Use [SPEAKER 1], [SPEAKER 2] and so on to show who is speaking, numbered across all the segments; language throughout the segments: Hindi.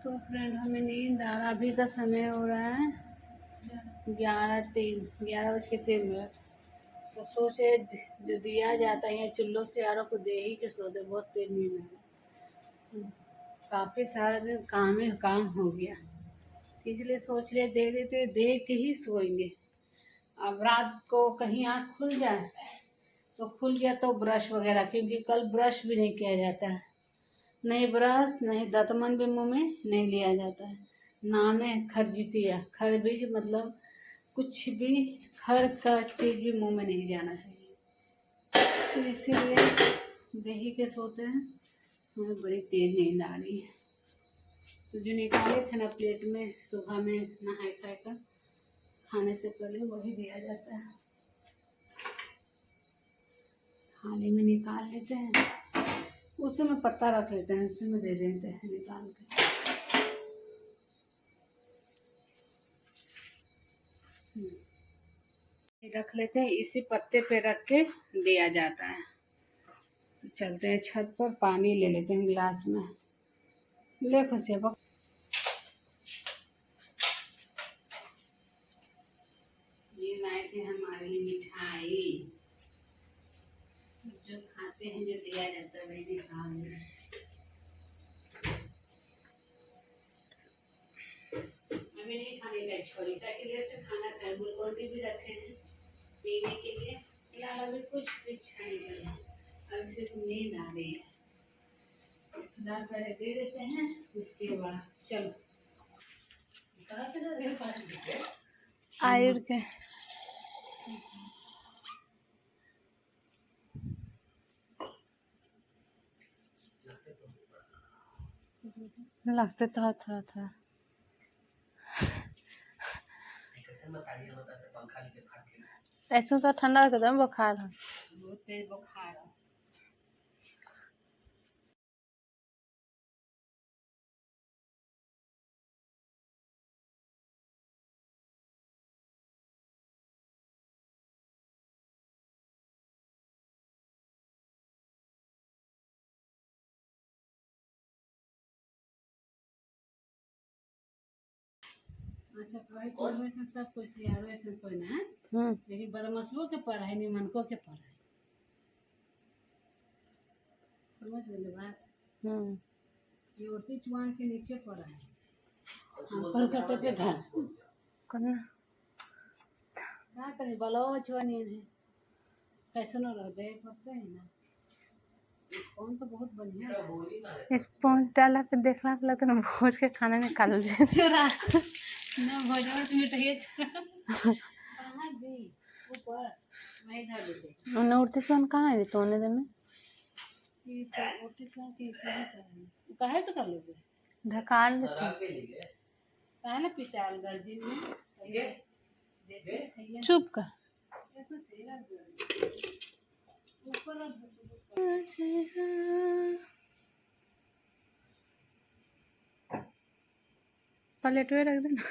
[SPEAKER 1] तो फ्रेंड हमें नींद आ रहा, अभी का समय हो रहा है 11:03 तो सोचे जो दिया जाता है चूल्हों से आरों को दे ही के सो दे, बहुत तेज नींद आ रहा। काफ़ी सारा दिन काम हो गया, इसलिए सोच रहे दे देते, दे के ही सोएंगे। अब रात को कहीं आँख खुल जाए तो खुल गया तो ब्रश वगैरह, क्योंकि कल ब्रश भी नहीं किया जाता है, नहीं ब्रश नहीं दातुन भी मुंह में नहीं लिया जाता है। नाम है खरजितिया, खरबीज मतलब कुछ भी खर का चीज़ भी मुंह में नहीं जाना चाहिए, तो इसीलिए दही के सोते हैं। हमें बड़ी तेज नींद आ रही है, तो जो निकाले थे ना प्लेट में सुबह में नहाए खाए कर खाने से पहले वही दिया जाता है, थाली में निकाल लेते हैं, उसी में पत्ता रख लेते हैं, उसी में दे देते हैं निकाल के। रख लेते हैं, इसी पत्ते पे रख के दिया जाता है। तो चलते हैं छत पर, पानी ले लेते हैं गिलास में, ले खुशी अब। ये लाए थे हमारे लिए मिठाई, जो खाते हैं जो दिया जाता है वही निकाल। अभी नहीं खाने का छोड़ी का के लिए से खाना खाए, ग्लूकोन भी रखे हैं पीने के लिए, फिलहाल अभी कुछ इच्छा नहीं कर रहा, अभी सिर्फ नींद आ रही है। दाल पहले दे देते हैं, उसके बाद चलो आयुर के लगते तो था ऐसे तो ठंडा लगता है, बुखार है, बहुत तेज बुखार है। अच्छा कोई सब कुछ यार ऐसे कोई ना, लेकिन बदमाशों के पढ़ाई नहीं मनकों के पढ़ाई, समझ गए बात। ये औरती चुआन के नीचे पढ़ाई, हम पर कटे पे घर करना क्या करें, बलाओ चुआनी है कैसे न रह गए पड़ते हैं ना। कौन तो बहुत बढ़िया स्पॉन्ज डाला पे देखला पे लगता है भोज के खाना में काल चुरा ना भोज में तुम्हें तो ये कहां दी ऊपर मैं इधर दे दे उन्हें उड़ते चोन कहां है तो उन्हें में ये तो उड़ते चोन के इशारा कर रहे हैं, काहे तो कर लोगे ढकाल लेते काहे ना पिटाल गर्जिन में ये चुप कर ऊपर प्लेट में रख देना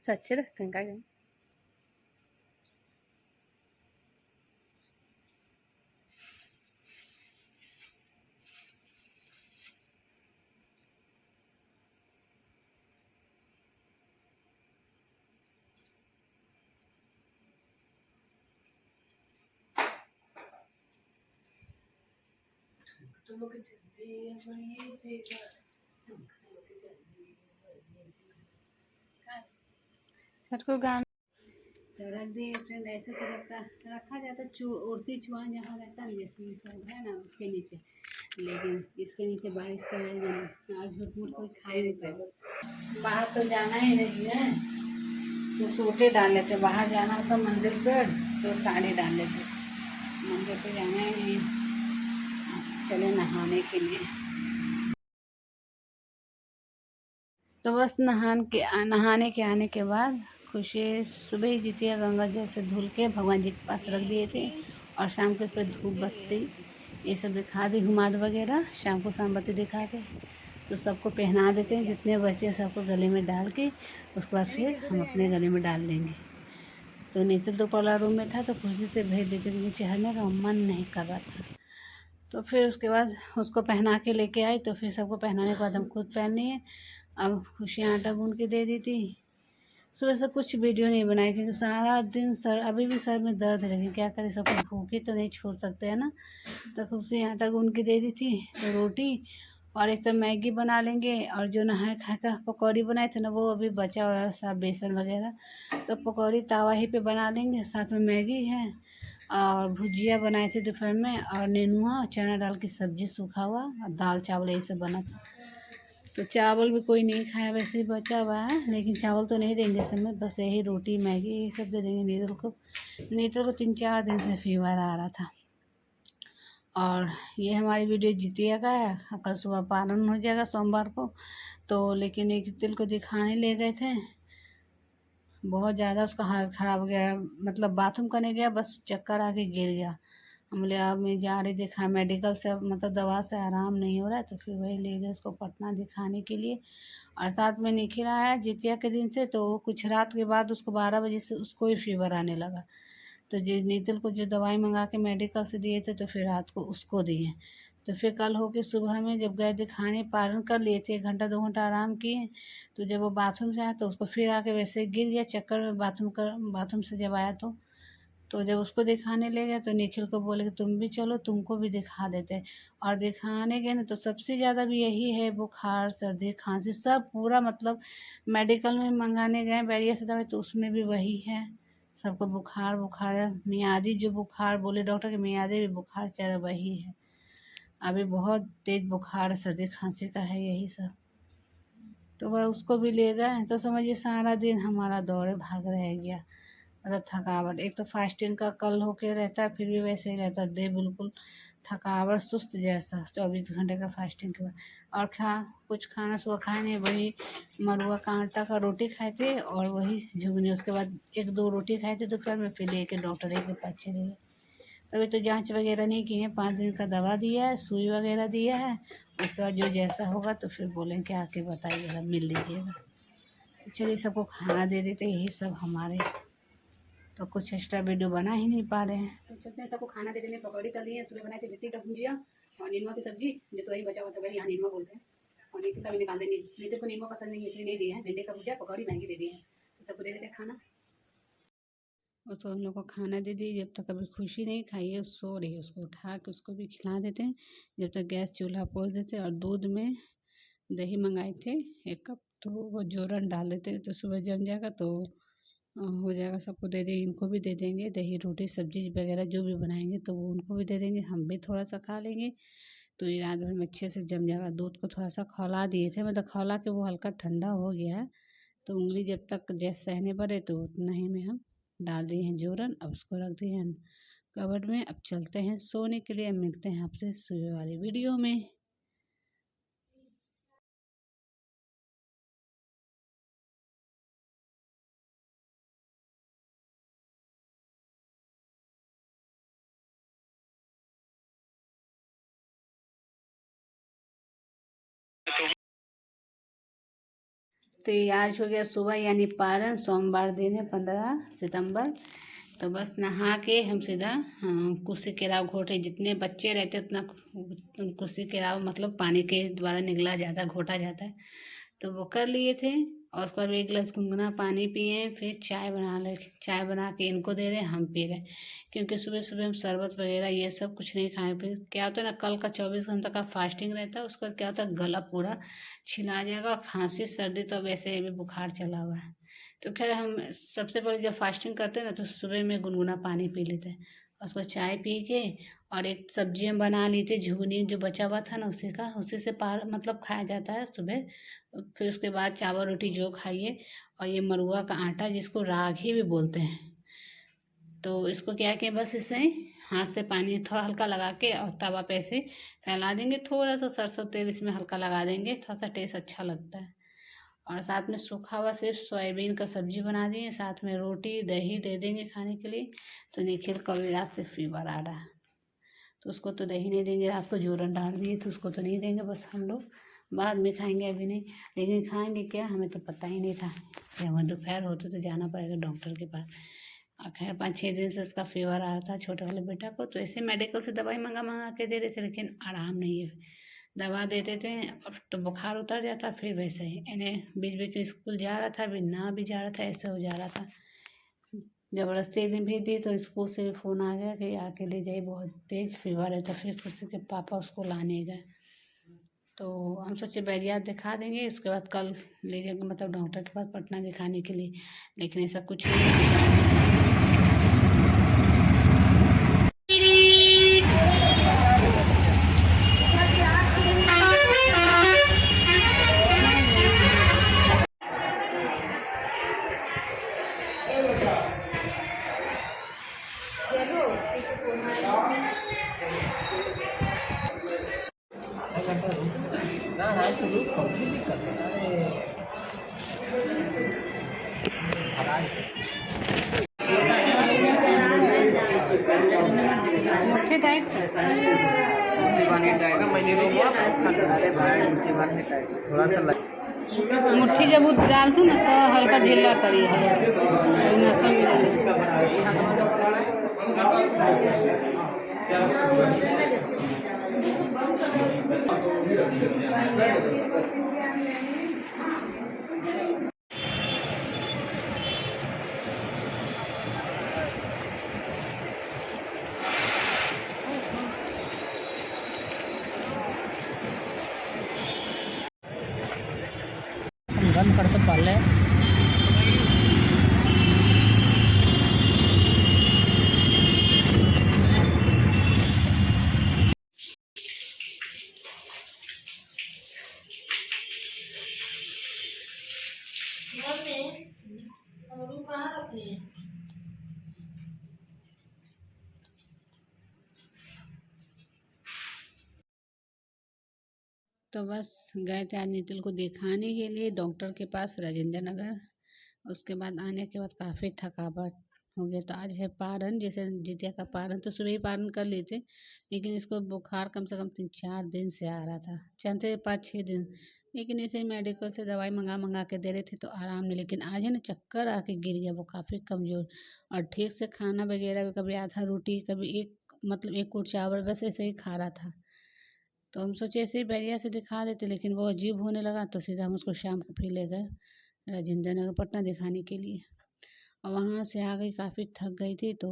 [SPEAKER 1] सच्चे रखते हैं क्या? को गाना तो रख दिए फ्रेंड, ऐसे तो रखा जाता उड़ती चुआन जहाँ रहता है जैसे है ना उसके नीचे, लेकिन इसके नीचे बारिश तो आज झूठ मूठ कोई खा ही नहीं पाएगा। बाहर तो जाना ही नहीं है तो सूटे डाल लेते, बाहर जाना होता मंदिर पर तो साड़ी डाल लेते, मंदिर पे जाना ही नहीं, चले नहाने के लिए। तो बस नहाने के आने के बाद खुशी सुबह ही जितिया गंगा जल से धुल के भगवान जी के पास रख दिए थे, और शाम को उस पर धूप बत्ती ये सब दिखा दी, हुमाद वगैरह शाम को सामबत्ती दिखा के तो सबको पहना देते हैं, जितने बच्चे सबको गले में डाल के उसके बाद फिर हम अपने गले में डाल लेंगे। तो नहीं तो दोपहर रूम में था तो खुशी से भेज देते क्योंकि चढ़ने का मन नहीं कर रहा था। तो फिर उसके बाद उसको पहना के लेके आई, तो फिर सबको पहनाने के बाद हम खुद पहन लिए। अब खुशी आटा गूँध के दे दी थी। सुबह से कुछ वीडियो नहीं बनाई क्योंकि सारा दिन सर अभी भी सर में दर्द है, लेकिन क्या करें, सबको भूखी तो नहीं छोड़ सकते हैं ना। तो खुशी आटा गूँध के दे दी थी, तो रोटी और एक तो मैगी बना लेंगे, और जो नहाए खाए का पकौड़ी बनाए थे ना, वो अभी बचा हुआ है सब बेसन वगैरह, तो पकौड़ी तावा ही पे बना लेंगे। साथ में मैगी है और भुजिया बनाए थे दोपहर में, और नेनुआ और चना दाल की सब्जी सूखा हुआ, और दाल चावल यही सब बना था। तो चावल भी कोई नहीं खाया, वैसे ही बचा हुआ है, लेकिन चावल तो नहीं देंगे समय, बस यही रोटी मैगी यही सब दे देंगे। नीतल को 3-4 दिन से फीवर आ रहा था। और ये हमारी वीडियो जितिया का है, कल सुबह पारण हो जाएगा सोमवार को। तो लेकिन एक तिल को दिखाने ले गए थे, बहुत ज़्यादा उसका हालत ख़राब हो गया, मतलब बाथरूम करने गया, बस चक्कर आके गिर गया। हम बोले अब मैं जा रही दिखा मेडिकल से, मतलब दवा से आराम नहीं हो रहा है, तो फिर वही ले गए उसको पटना दिखाने के लिए। और साथ में निखिल आया जितिया के दिन से, तो कुछ रात के बाद उसको 12 बजे से उसको ही फीवर आने लगा। तो नितिल को जो दवाई मंगा के मेडिकल से दिए थे, तो फिर रात को उसको दिए। तो फिर कल होके सुबह में जब गए दिखाने, पारण कर लिए थे, 1-2 घंटा आराम किए। तो जब वो बाथरूम से आया तो उसको फिर आके वैसे गिर गया चक्कर में, बाथरूम से जब आया तो जब उसको दिखाने ले गए तो निखिल को बोले कि तुम भी चलो, तुमको भी दिखा देते। और दिखाने गए ना, तो सबसे ज़्यादा भी यही है, बुखार सर्दी खांसी सब पूरा, मतलब मेडिकल में मंगाने गए बैरिया से दवाई, तो उसमें भी वही है, सबको बुखार है। मियादी जो बुखार बोले डॉक्टर के, मियादी भी बुखार चल रहा वही है। अभी बहुत तेज बुखार सर्दी खांसी का है यही सब। तो वह उसको भी ले गए, तो समझिए सारा दिन हमारा दौड़े भाग रह गया, मतलब थकावट। एक तो फास्टिंग का कल होके रहता है, फिर भी वैसे ही रहता है, देह बिल्कुल थकावट सुस्त जैसा 24 घंटे का फास्टिंग के बाद। और कुछ खाना सुबह खाए नहीं, वही मरुआ का आटा का रोटी खाए थे और वही झुगनी। उसके बाद 1-2 रोटी खाए थे दोपहर में, फिर लेके डॉक्टर के पास चले गए। अभी तो जांच वगैरह नहीं की है, 5 दिन का दवा दिया है, सुई वगैरह दिया है। उसके बाद जो जैसा होगा तो फिर बोलेंगे आके बताइएगा, मिल लीजिएगा। चलिए सबको खाना दे देते, यही सब हमारे, तो कुछ एक्स्ट्रा वीडियो बना ही नहीं पा रहे हैं। तो चलते हैं, सबको खाना दे देने। पकौड़ी तल दी है, सुबह बनाई थी भिंडी का भुजिया और नीनुआ की सब्जी, जो तो वही बचा हुआ था, वही यहाँ नीनुआ बोलते हैं। और नीतू का भी निकाल देंगे, नीतू को नीनुआ पसंद नहीं है इसलिए नहीं दिया है। भिंडी का भुजिया पकौड़ी मैगी दे दी है, तो सबको दे देते हैं खाना। और तो हम लोग को खाना दे दी, जब तक अभी खुशी नहीं खाई है, सो रही है, उसको उठा के उसको भी खिला देते हैं, जब तक गैस चूल्हा पोंछ देते। और दूध में दही मंगाए थे 1 कप, तो वो जोरन डाल देते हैं, तो सुबह जम जाएगा तो हो जाएगा। सबको दे देंगे, इनको भी दे देंगे, दही रोटी सब्जी वगैरह जो भी बनाएंगे तो वो उनको भी दे देंगे, हम भी थोड़ा सा खा लेंगे। तो ये रात भर में अच्छे से जम जाएगा। दूध को थोड़ा सा खौला दिए थे, मतलब खौला के वो हल्का ठंडा हो गया है, तो उंगली जब तक जैसे सहने पड़े तो उतना ही में हम डाल दिए हैं जोरन। अब उसको रख दिए हैं कबर्ड में। अब चलते हैं सोने के लिए, मिलते हैं आपसे सुबह वाली वीडियो में। तो ये आज हो गया सुबह, यानी पारण, सोमवार दिन है 15 सितंबर। तो बस नहा के हम सीधा कुर्सी केराव घोटे, जितने बच्चे रहते उतना कुर्सी केराव मतलब पानी के द्वारा निगला जाता है, घोटा जाता है, तो वो कर लिए थे। और उसके बाद 1 गिलास गुनगुना पानी पिए, फिर चाय बना के इनको दे रहे, हम पी रहे। क्योंकि सुबह सुबह हम शरबत वगैरह ये सब कुछ नहीं खाए। फिर क्या होता है ना, कल का 24 घंटा का फास्टिंग रहता है, उसके बाद क्या होता है, गला पूरा छिला जाएगा, और खांसी सर्दी तो वैसे भी बुखार चला हुआ है। तो खैर हम सबसे पहले जब फास्टिंग करते हैं ना, तो सुबह में गुनगुना पानी पी लेते हैं, उसको चाय पी के, और एक सब्जी हम बना ली थी झुगनी, जो बचा हुआ था ना उसी से पार मतलब खाया जाता है सुबह। फिर उसके बाद चावल रोटी जो खाइए। और ये मरुआ का आटा जिसको रागी भी बोलते हैं, तो इसको क्या किया, बस इसे हाथ से पानी थोड़ा हल्का लगा के और तवा पे ऐसे फैला देंगे, थोड़ा सा सरसों तेल इसमें हल्का लगा देंगे, थोड़ा सा टेस्ट अच्छा लगता है। और साथ में सूखा हुआ सिर्फ सोयाबीन का सब्जी बना दिए, साथ में रोटी दही दे देंगे खाने के लिए। तो निखिल को भी रात से फीवर आ रहा है, तो उसको तो दही नहीं देंगे, रात को जोरन डाल दिए तो उसको तो नहीं देंगे, बस हम लोग बाद में खाएंगे, अभी नहीं। लेकिन खाएंगे क्या, हमें तो पता ही नहीं था कि हमें दोपहर होते तो जाना पड़ेगा डॉक्टर के पास। खैर 5-6 दिन से उसका फीवर आ रहा था छोटे वाले बेटा को, तो ऐसे मेडिकल से दवाई मंगा मंगा के दे रहे थे, लेकिन आराम नहीं है। दवा देते थे और तो बुखार उतर जाता, फिर वैसे ही इन्हें बीच बीच में स्कूल जा रहा था, भी ना भी जा रहा था, ऐसे हो जा रहा था। ज़बरदस्ती एक दिन भेज दी तो स्कूल से भी फ़ोन आ गया कि आके ले जाइए, बहुत तेज़ फीवर है। तो फिर किसी के पापा उसको लाने गए, तो हम सोचे बैरिया दिखा देंगे, उसके बाद कल ले जाएंगे मतलब डॉक्टर के पास पटना दिखाने के लिए, लेकिन ऐसा कुछ नहीं। मुट्ठी टाइट
[SPEAKER 2] थोड़ा सा
[SPEAKER 1] मुट्ठी जब वो डालतू ना तो हल्का ढीला करिए, नसों में
[SPEAKER 2] बंद कर तो पहले
[SPEAKER 1] तो बस गए थे आज नितिल को दिखाने के लिए डॉक्टर के पास राजेंद्र नगर। उसके बाद आने के बाद काफ़ी थकावट हो गया, तो आज है पारण, जैसे जितिया का पारण, तो सुबह ही पारण कर लेते, लेकिन इसको बुखार कम से कम 3-4 दिन से आ रहा था, चलते 5-6 दिन, लेकिन इसे मेडिकल से दवाई मंगा मंगा के दे रहे थे तो आराम नहीं। लेकिन आज है ना चक्कर आके गिर गया, वो काफ़ी कमज़ोर, और ठीक से खाना वगैरह भी कभी आधा रोटी कभी एक मतलब एक कुट चावल बस ऐसे ही खा रहा था। तो हम सोचे ऐसे ही बैरिया से दिखा देते, लेकिन वो अजीब होने लगा, तो सीधा हम उसको शाम को फिर ले गए राजेंद्र नगर पटना दिखाने के लिए। और वहाँ से आ गई, काफ़ी थक गई थी, तो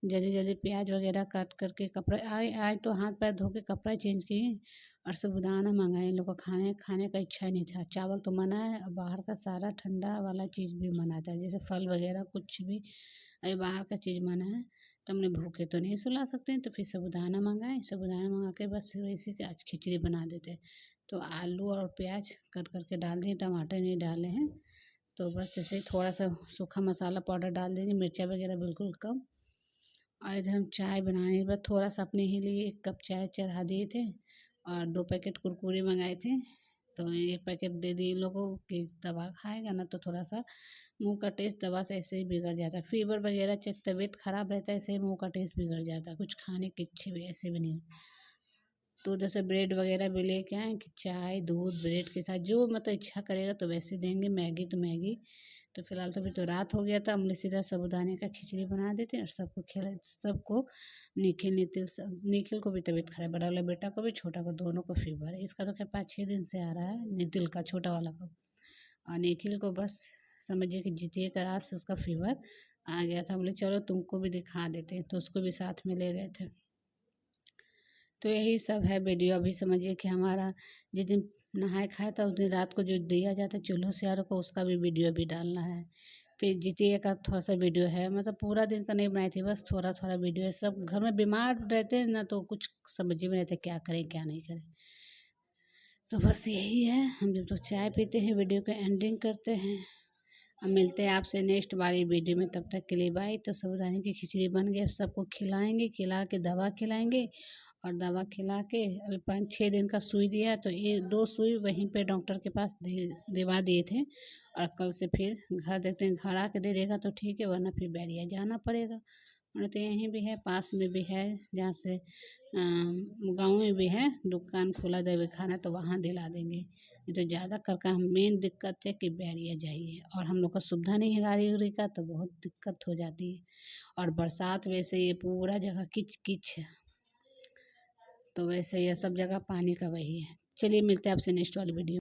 [SPEAKER 1] जल्दी जल्दी प्याज वगैरह काट करके कपड़े आए आए तो हाथ पैर धो के कपड़ा चेंज किए और साबूदाना मंगाए। इन लोग को खाने खाने का इच्छा नहीं था, चावल तो मना है और बाहर का सारा ठंडा वाला चीज़ भी मना था, जैसे फल वगैरह कुछ भी, अभी बाहर का चीज़ मना है, तो हमने भूखे तो नहीं सुला सकते हैं, तो फिर साबूदाना मंगाए, साबूदाना मंगा के बस वैसे कि आज खिचड़ी बना देते। तो आलू और प्याज कट करके डाल दिए, टमाटर नहीं डाले हैं, तो बस ऐसे ही थोड़ा सा सूखा मसाला पाउडर डाल देंगे, मिर्चा वगैरह बिल्कुल कम। और इधर हम चाय बनाने के बाद थोड़ा सा अपने ही लिए 1 कप चाय चढ़ा दिए थे, और 2 पैकेट कुरकुरे मंगाए थे, तो 1 पैकेट दे दिए इन लोगों को कि दवा खाएगा ना तो थोड़ा सा मुंह का टेस्ट दवा से ऐसे ही बिगड़ जाता है, फीवर वगैरह चाहे तबीयत खराब रहता है ऐसे ही मुंह का टेस्ट बिगड़ जाता है, कुछ खाने की इच्छा भी ऐसे भी नहीं। तो उधर से ब्रेड वगैरह भी लेके आए कि चाय दूध ब्रेड के साथ जो मतलब इच्छा करेगा तो वैसे देंगे, मैगी तो मैगी। तो फिलहाल तो अभी तो रात हो गया था, हमने सीधा साबूदाने का खिचड़ी बना देते हैं और सबको खिला, सबको निखिल को भी तबीयत खराब, बड़ा वाला बेटा को भी छोटा को, दोनों को फीवर है। इसका तो क्या 5-6 दिन से आ रहा है, नितिल का छोटा वाला को, और निखिल को बस समझिए कि जितिए का रात से उसका फीवर आ गया था। बोले चलो तुमको भी दिखा देते हैं, तो उसको भी साथ में ले गए थे। तो यही सब है वीडियो। अभी समझिए कि हमारा जिस दिन नहाए खाए था उस दिन रात को जो दिया जाता है चूल्हों से आरों को, उसका भी वीडियो भी डालना है। फिर जितिया का थोड़ा सा वीडियो है, मतलब पूरा दिन का नहीं बनाई थी, बस थोड़ा थोड़ा वीडियो है। सब घर में बीमार रहते हैं ना, तो कुछ समझ में नहीं आता क्या करें क्या नहीं करें। तो बस यही है, हम जब तो चाय पीते हैं वीडियो का एंडिंग करते हैं। अब मिलते हैं आपसे नेक्स्ट वाली वीडियो में, तब तक के लिए बाय। तो साबूदाने की खिचड़ी बन गई, सबको खिलाएंगे, खिला के दवा खिलाएंगे, और दवा खिला के अभी 5-6 दिन का सुई दिया, तो ये 2 सुई वहीं पे डॉक्टर के पास दिवा दिए थे, और कल से फिर घर देखते हैं, घर आके दे देगा तो ठीक है, वरना फिर बैरिया जाना पड़ेगा। और तो यहीं भी है, पास में भी है, जहाँ से गाँव में भी है दुकान खोला देवे खाना तो वहाँ दिला देंगे। ये तो ज़्यादा करके हम मेन दिक्कत है कि बैरिया जाइए और हम लोग का सुविधा नहीं है गाड़ी उड़ी का, तो बहुत दिक्कत हो जाती है। और बरसात वैसे ये पूरा जगह किच किच है, तो वैसे ये सब जगह पानी का वही है। चलिए मिलते हैं आपसे नेक्स्ट वाली वीडियो।